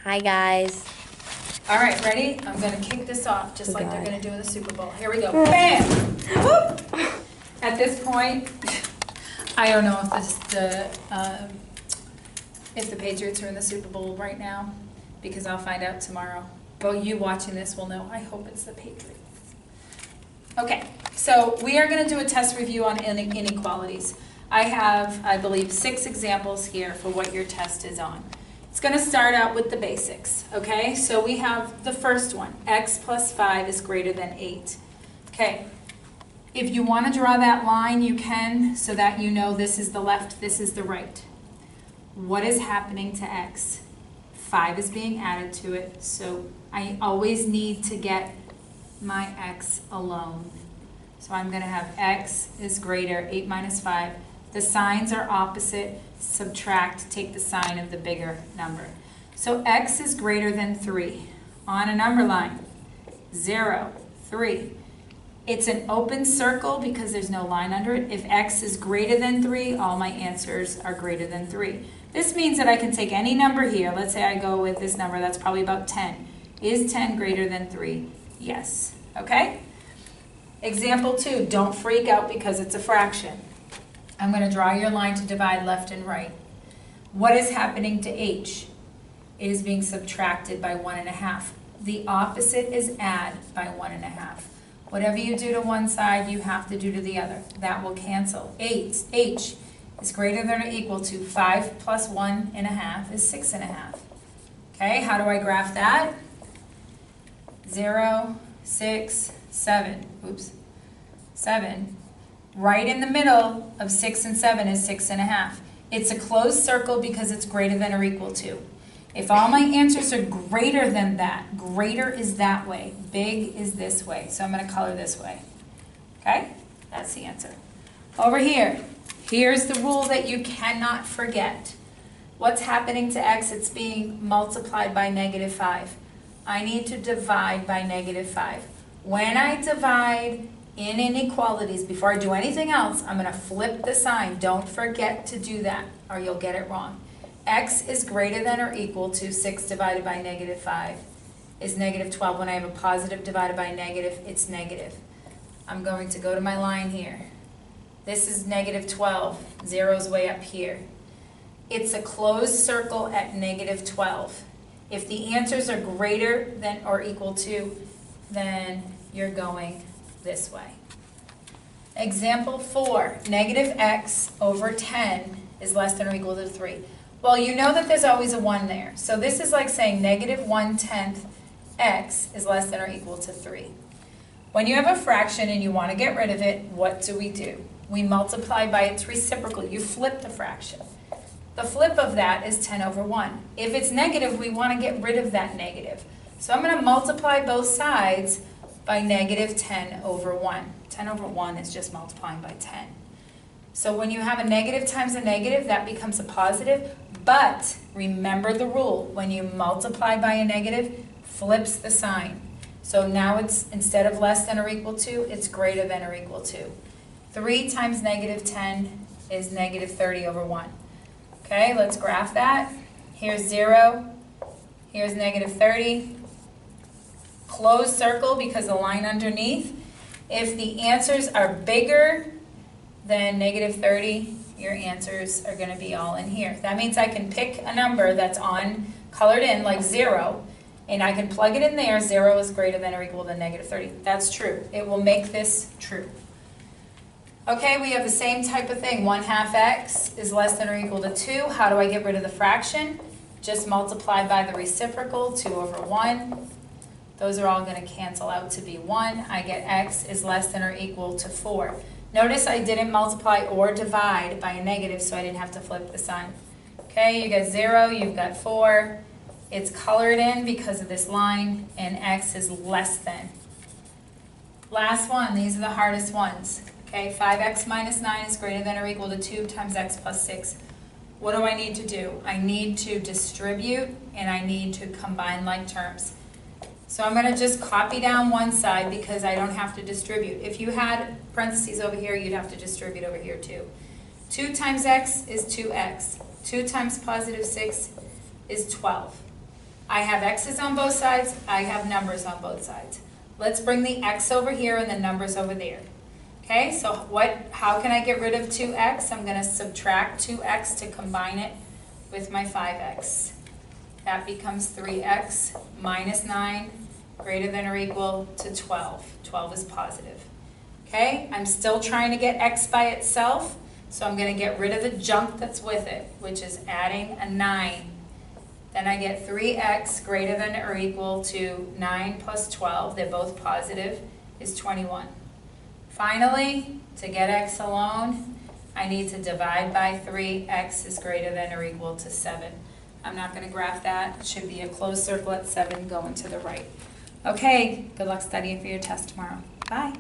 Hi guys. All right, ready? I'm going to kick this off just like God. they're going to do in the Super Bowl. Here we go. Bam! Whoop! At this point, I don't know if the Patriots are in the Super Bowl right now, because I'll find out tomorrow. But you watching this will know. I hope it's the Patriots. Okay, so we are going to do a test review on inequalities. I have, I believe, 6 examples here for what your test is on. It's going to start out with the basics, okay? So we have the first one, x plus 5 is greater than 8. Okay, if you want to draw that line, you can, so that you know this is the left, this is the right. What is happening to x? 5 is being added to it, so I always need to get my x alone. So I'm going to have x is greater, 8 minus 5. The signs are opposite. Subtract, take the sign of the bigger number. So x is greater than 3. On a number line, 0, 3. It's an open circle because there's no line under it. If x is greater than 3, all my answers are greater than 3. This means that I can take any number here. Let's say I go with this number, that's probably about 10. Is 10 greater than 3? Yes. Okay? Example 2, don't freak out because it's a fraction. I'm going to draw your line to divide left and right. What is happening to h? It is being subtracted by 1.5. The opposite is add by 1.5. Whatever you do to one side, you have to do to the other. That will cancel. H is greater than or equal to 5 plus 1.5 is 6.5. Okay, how do I graph that? 0, 6, 7. Oops. 7. Right in the middle of 6 and 7 is 6.5. It's a closed circle because it's greater than or equal to. If all my answers are greater than that, greater is that way, big is this way. So I'm going to color this way. Okay? That's the answer. Over here, here's the rule that you cannot forget. What's happening to x? It's being multiplied by -5. I need to divide by -5. When I divide in inequalities, before I do anything else, I'm going to flip the sign. Don't forget to do that or you'll get it wrong. X is greater than or equal to 6 divided by -5 is -12. When I have a positive divided by negative, it's negative. I'm going to go to my line here. This is -12. Zero's way up here. It's a closed circle at -12. If the answers are greater than or equal to, then you're going this way. Example 4, -x over 10 is less than or equal to 3. Well, you know that there's always a 1 there. So this is like saying -1/10 x is less than or equal to 3. When you have a fraction and you want to get rid of it, what do? We multiply by its reciprocal. You flip the fraction. The flip of that is 10 over 1. If it's negative, we want to get rid of that negative. So I'm going to multiply both sides by -10 over 1. 10 over 1 is just multiplying by 10. So when you have a negative times a negative, that becomes a positive. But remember the rule. When you multiply by a negative, flips the sign. So now it's, instead of less than or equal to, it's greater than or equal to. 3 times -10 is -30 over 1. Okay, let's graph that. Here's 0. Here's -30. Closed circle because the line underneath. If the answers are bigger than -30, your answers are going to be all in here. That means I can pick a number that's colored in like 0, and I can plug it in there. 0 is greater than or equal to -30. That's true. It will make this true. Okay, we have the same type of thing. 1/2 x is less than or equal to 2. How do I get rid of the fraction? Just multiply by the reciprocal, 2 over 1. Those are all going to cancel out to be 1. I get x is less than or equal to 4. Notice I didn't multiply or divide by a negative, so I didn't have to flip the sign. Okay, you got 0, you've got 4. It's colored in because of this line, and x is less than. Last one, these are the hardest ones. Okay, 5x minus 9 is greater than or equal to 2 times x plus 6. What do I need to do? I need to distribute, and I need to combine like terms. So I'm going to just copy down one side because I don't have to distribute. If you had parentheses over here, you'd have to distribute over here too. 2 times x is 2x. 2 times positive 6 is 12. I have x's on both sides, I have numbers on both sides. Let's bring the x over here and the numbers over there. Okay, so how can I get rid of 2x? I'm going to subtract 2x to combine it with my 5x. That becomes 3x minus 9 greater than or equal to 12. 12 is positive. Okay, I'm still trying to get x by itself, so I'm going to get rid of the junk that's with it, which is adding a 9. Then I get 3x greater than or equal to 9 plus 12, they're both positive, is 21. Finally, to get x alone, I need to divide by 3, x is greater than or equal to 7. I'm not going to graph that, it should be a closed circle at 7 going to the right. Okay, good luck studying for your test tomorrow. Bye.